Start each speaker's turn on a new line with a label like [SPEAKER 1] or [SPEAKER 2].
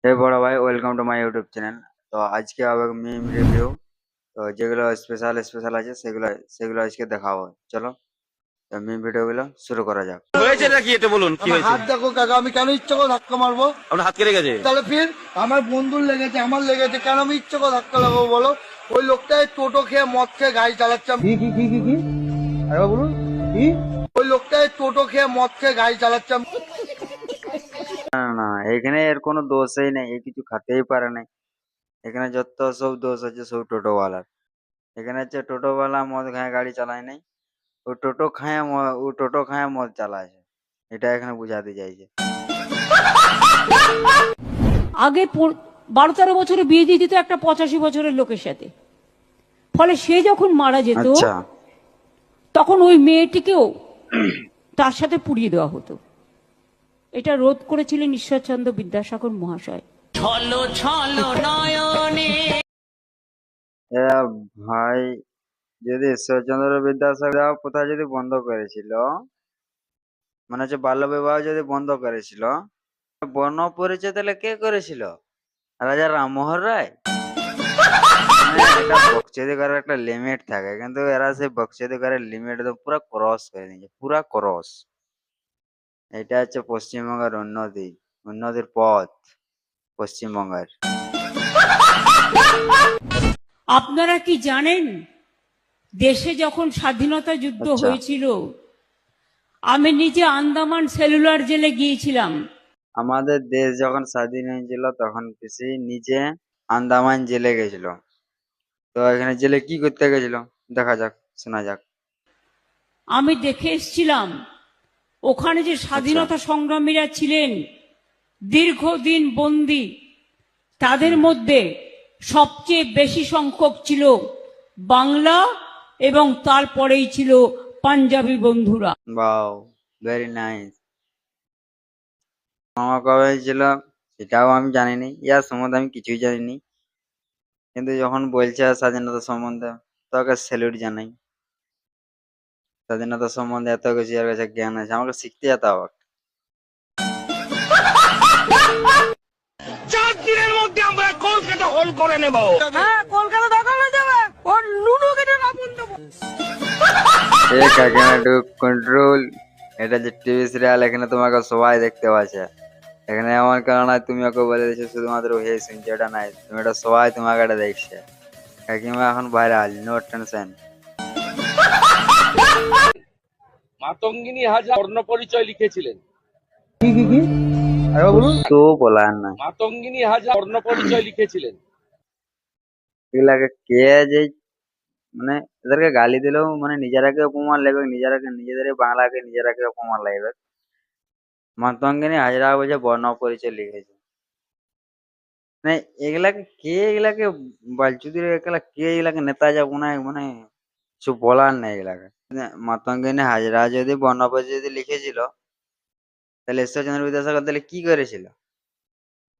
[SPEAKER 1] হে বড় ভাই, welcome to my YouTube channel. তো আজকে আবার মিম রিভিউ। তো যেগুলো স্পেশাল স্পেশাল আছে সেগুলো সেগুলো আজকে দেখাবো। চলো তো মিম ভিডিওগুলো শুরু করা যাক।
[SPEAKER 2] হয়েছে নাকি এটা বলুন কি
[SPEAKER 3] আমার
[SPEAKER 2] হয়েছে?
[SPEAKER 3] হাত দেখো কাকা, আমি কেন ইচ্ছে করে ধাক্কা মারবো?
[SPEAKER 2] আপনার হাত কেটে গেছে?
[SPEAKER 3] তাহলে ফির আমার বন্ধুর লেগেছে, আমার লেগেছে, কেন আমি ইচ্ছে করে ধাক্কা লাগাবো বলো? ওই লোকটাই টোটো খেয়ে মদ খেয়ে গাড়ি চালাচ্ছে। কি আরে বলুন কি? ওই লোকটাই টোটো খেয়ে মদ খেয়ে গাড়ি চালাচ্ছে।
[SPEAKER 1] না না না, এখানে এর কোনো দোষই নেই, এ কিছু খেতেই পারে নাই। এখানে যত সব দোষ আছে সব টোটোওয়ালার। এখানে হচ্ছে টোটোওয়ালা মদ খায় গাড়ি চালায় নাই, ও টোটো খায় মদ চালায়। এটা এখানে বুঝাতে চাইছে।
[SPEAKER 4] আগে 12-13 বছরে বিয়ে দিয়ে দিত একটা 85 বছরের লোকের সাথে। ফলে সে যখন মারা যেত
[SPEAKER 1] আচ্ছা,
[SPEAKER 4] তখন ওই মেয়েটিকেও তার সাথে পুড়িয়ে দেওয়া হতো। এটা রোধ করেছিলেন ঈশ্বরচন্দ্র বিদ্যাসাগর মহাশয়। ছলো ছলো নয়নে।
[SPEAKER 1] এ ভাই, যদি ঈশ্বরচন্দ্র বিদ্যাসাগর দেওয়া প্রথা যদি বন্ধ করেছিল, মানে হচ্ছে বাল্য বিবাহ যদি বন্ধ করেছিল, বর্ণ পরিচয় তাহলে কে করেছিল? রাজা রামমোহন রায়। এটা বকচোদি করার একটা লিমিট থাকে, কিন্তু এরা সেই বকচোদি করার লিমিট তো পুরো ক্রস করে নিয়েছে, পুরা ক্রস। এটা হচ্ছে পশ্চিমবঙ্গের উন্নতির পথ পশ্চিমবঙ্গের।
[SPEAKER 4] আপনারা কি জানেন, দেশে যখন স্বাধীনতা যুদ্ধ
[SPEAKER 1] আচ্ছা,
[SPEAKER 4] হয়েছিল আমি নিজে আন্দামান সেলুলার জেলে গিয়েছিলাম।
[SPEAKER 1] আমাদের দেশ যখন স্বাধীন হয়েছিল তখন পিসি নিজে আন্দামান জেলে গেছিল। তো এখানে জেলে কি করতে গেছিল দেখা যাক, শোনা যাক।
[SPEAKER 4] আমি দেখে এসেছিলাম ওখানে যে
[SPEAKER 1] আচ্ছা।
[SPEAKER 4] স্বাধীনতা সংগ্রামীরা ছিলেন দীর্ঘদিন বন্দী, তাদের মধ্যে সবচেয়ে বেশি সংখ্যক ছিল বাংলা এবং তারপরেই ছিল পাঞ্জাবি বন্ধুরা।
[SPEAKER 1] বাও, ভেরি নাইস। আমার কবে ছিল সেটাও আমি জানিনি, ইয়ার সম্বন্ধে আমি কিছুই জানিনি। কিন্তু যখন বলছে স্বাধীনতা সম্বন্ধে, তোকে স্যালুট জানাই। স্বাধীনতা সম্বন্ধে এত কিছু এর কাছে জ্ঞান আছে, আমাকে শিখতে যেতে হবে।
[SPEAKER 2] 4 দিনের মধ্যে আমরা কলকাতা হোল করে নেব।
[SPEAKER 4] হ্যাঁ, কলকাতা দখল হয়ে যাবে, ওর লুডো কেটে রাবণ দেবো।
[SPEAKER 1] এ কাকিমা টু কন্ট্রোল। এটা যে টিভি সিরিয়াল, এখানে তোমাকে সবাই দেখতে পাচ্ছে। এখানে এমন কারণ নয় তুমি ওকে বলে দিচ্ছ শুধুমাত্র হে শুনছে, এটা নাই, তুমি এটা সবাই তোমাকে এটা দেখছে। কাকিমা এখন viral, no tension.
[SPEAKER 2] Matangini Hazra Barnaparichay লিখেছিলেন।
[SPEAKER 3] কি আরে বলুন।
[SPEAKER 1] তো বলার না,
[SPEAKER 2] মাতঙ্গিনী হাজরা বর্ণপরিচয় লিখেছিলেন।
[SPEAKER 1] এগুলাকে কে যে, মানে এদেরকে গালি দিলেও মানে নিজেরাকে অপমান লাগবে, নিজেদের বাংলাকে নিজেরাকে অপমান লাগবে। মাতঙ্গিনী হাজরা বলছে বর্ণ পরিচয় লিখেছে, মানে এগুলাকে বালচুদির এগুলা কে, এগুলাকে নেতা যাবো না, মানে কিছু বলার নেই এগুলাকে। মানে মাতঙ্গিনী হাজরা যদি বর্ণ পরিচয় যদি লিখেছিল, তাহলে ঈশ্বরচন্দ্র বিদ্যাসাগর তাহলে কি করেছিল?